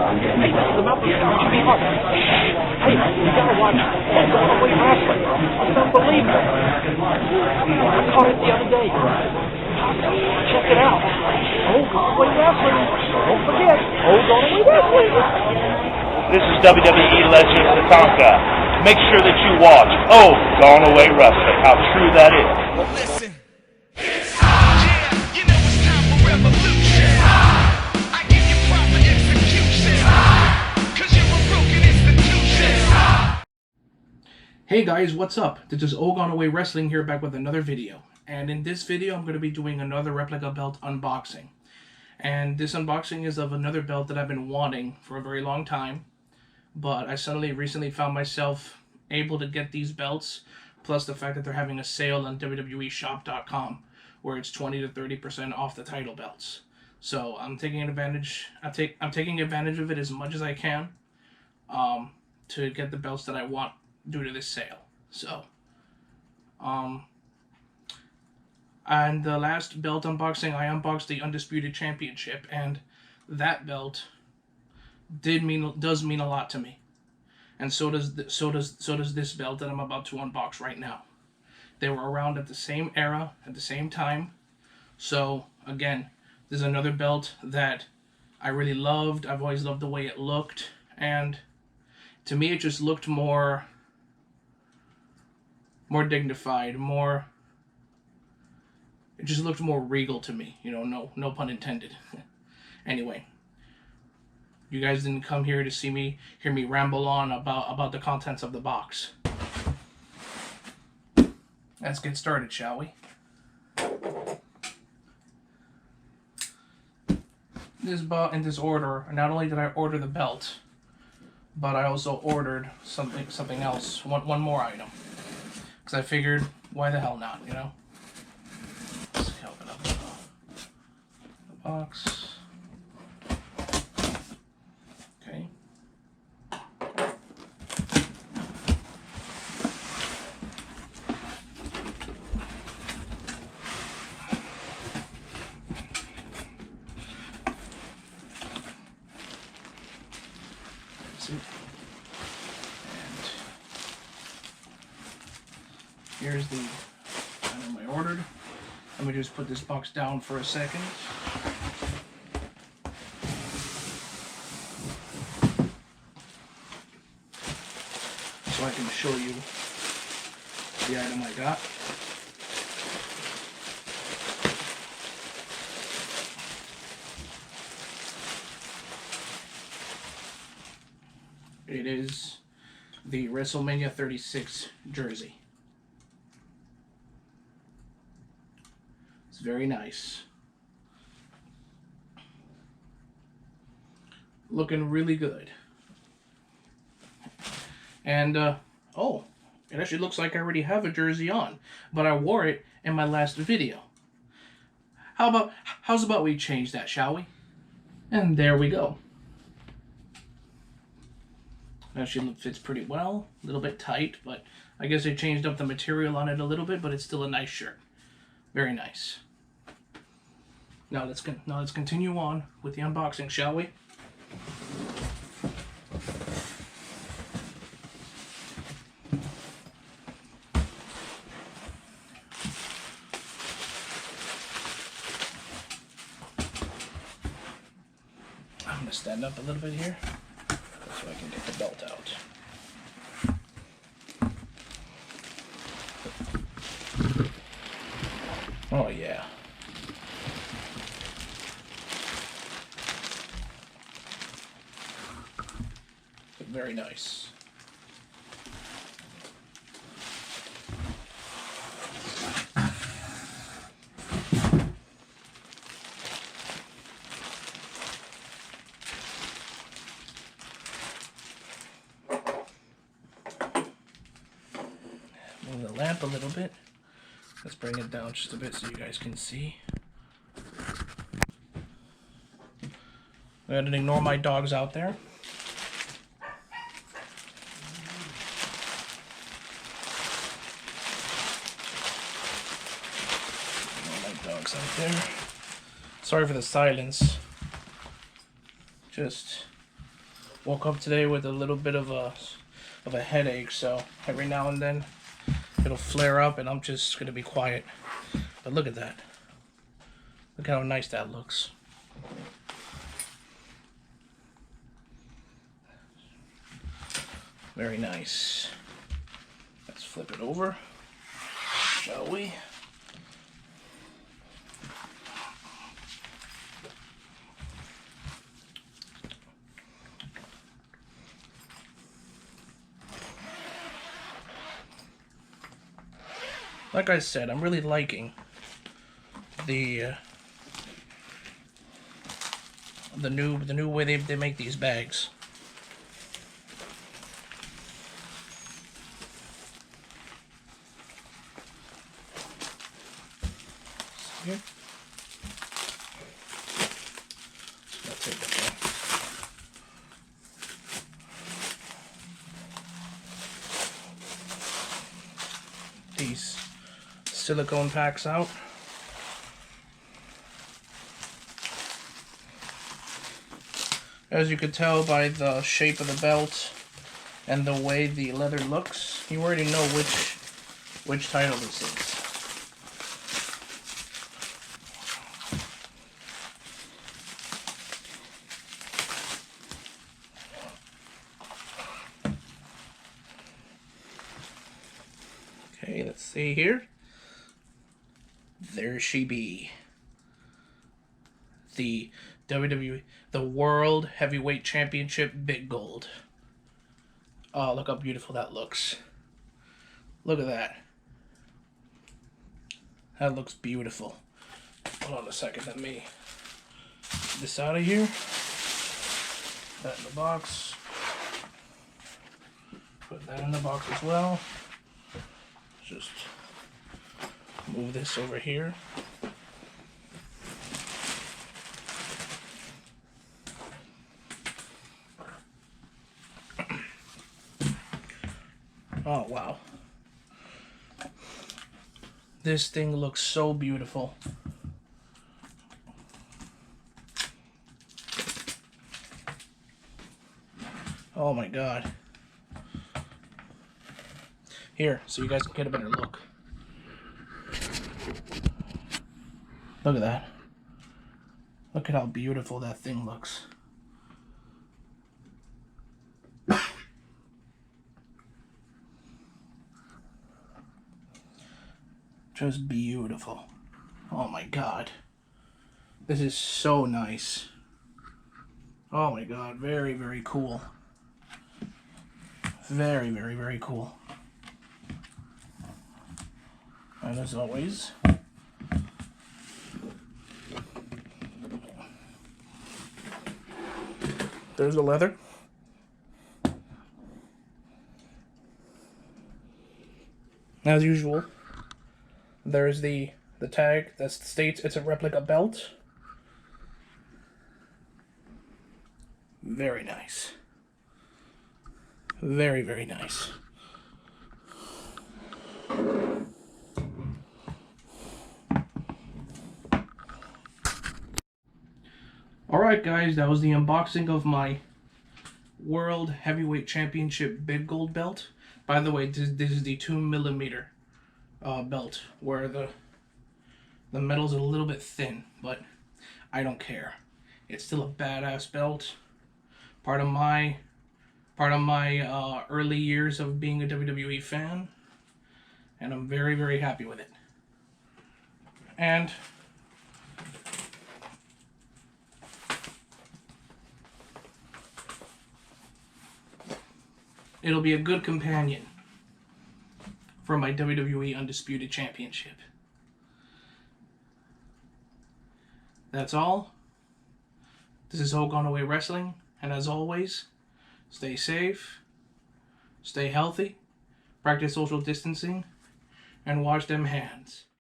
Hey, this is about to start to be hard. Hey, you gotta watch WWE Wrestling. It's unbelievable. I caught it the other day. Check it out. WWE Wrestling. Don't forget, WWE Wrestling. This is WWE legend Tatanka. Make sure that you watch Gone Away Wrestling. How true that is. Listen. Yeah, you know it's time for revolution. I give you proper execution. 'Cause you're a broken institution. Hey guys, what's up? This is Gone Away Wrestling here, back with another video. And in this video, I'm going to be doing another replica belt unboxing. And this unboxing is of another belt that I've been wanting for a very long time. But I suddenly recently found myself able to get these belts, plus the fact that they're having a sale on WWEshop.com, where it's 20 to 30% off the title belts. So I'm taking advantage. I'm taking advantage of it as much as I can, to get the belts that I want due to this sale. So, and the last belt unboxing, I unboxed the Undisputed Championship, and that belt does mean a lot to me, and so does this belt that I'm about to unbox right now. They were around at the same era, at the same time. So again, this is another belt that I really loved. I've always loved the way it looked, and to me it just looked more dignified, it just looked more regal to me, you know, no pun intended. Anyway, you guys didn't come here to hear me ramble on about the contents of the box. Let's get started, shall we? In this order, not only did I order the belt, but I also ordered something else, one more item. Because I figured, why the hell not, you know? Let's open up the box. Okay. That's it. Here's the item I ordered. Let me just put this box down for a second. So I can show you the item I got. It is the WrestleMania 36 jersey. It's very nice. Looking really good. And, it actually looks like I already have a jersey on, but I wore it in my last video. How's about we change that, shall we? And there we go. Actually fits pretty well, a little bit tight, but I guess they changed up the material on it a little bit, but it's still a nice shirt. Very nice. Now let's continue on with the unboxing, shall we? I'm going to stand up a little bit here so I can get the belt out. Oh yeah. Very nice. Move the lamp a little bit. Let's bring it down just a bit so you guys can see. I gotta ignore my dogs out there. Dogs out there. Sorry for the silence. Just Woke up today with a little bit of a headache, so every now and then it'll flare up and I'm just gonna be quiet. But look at that. Look how nice that looks. Very nice. Let's flip it over, shall we? Like I said, I'm really liking the new way they make these bags. Here. I'll take that one. These silicone packs out. As you could tell by the shape of the belt and the way the leather looks, you already know which title this is. Okay, let's see here. There she be. The WWE, the World Heavyweight Championship Big Gold. Oh, look how beautiful that looks. Look at that. That looks beautiful. Hold on a second, let me get this out of here. That in the box. Put that in the box as well. Just move this over here. Oh, wow. This thing looks so beautiful. Oh my God. Here, so you guys can get a better look. Look at that. Look at how beautiful that thing looks. Just beautiful. Oh my God. This is so nice. Oh my God, very, very cool. Very, very, very cool. And as always, there's the leather. As usual, there's the tag that states it's a replica belt. Very nice. Very, very nice. Alright guys, that was the unboxing of my World Heavyweight Championship Big Gold Belt. By the way, this is the 2mm belt, where the metal's a little bit thin, but I don't care. It's still a badass belt. Part of my early years of being a WWE fan, and I'm very, very happy with it. And it'll be a good companion for my WWE Undisputed Championship. That's all. This is All Gone Away Wrestling, and as always, stay safe, stay healthy, practice social distancing, and wash them hands.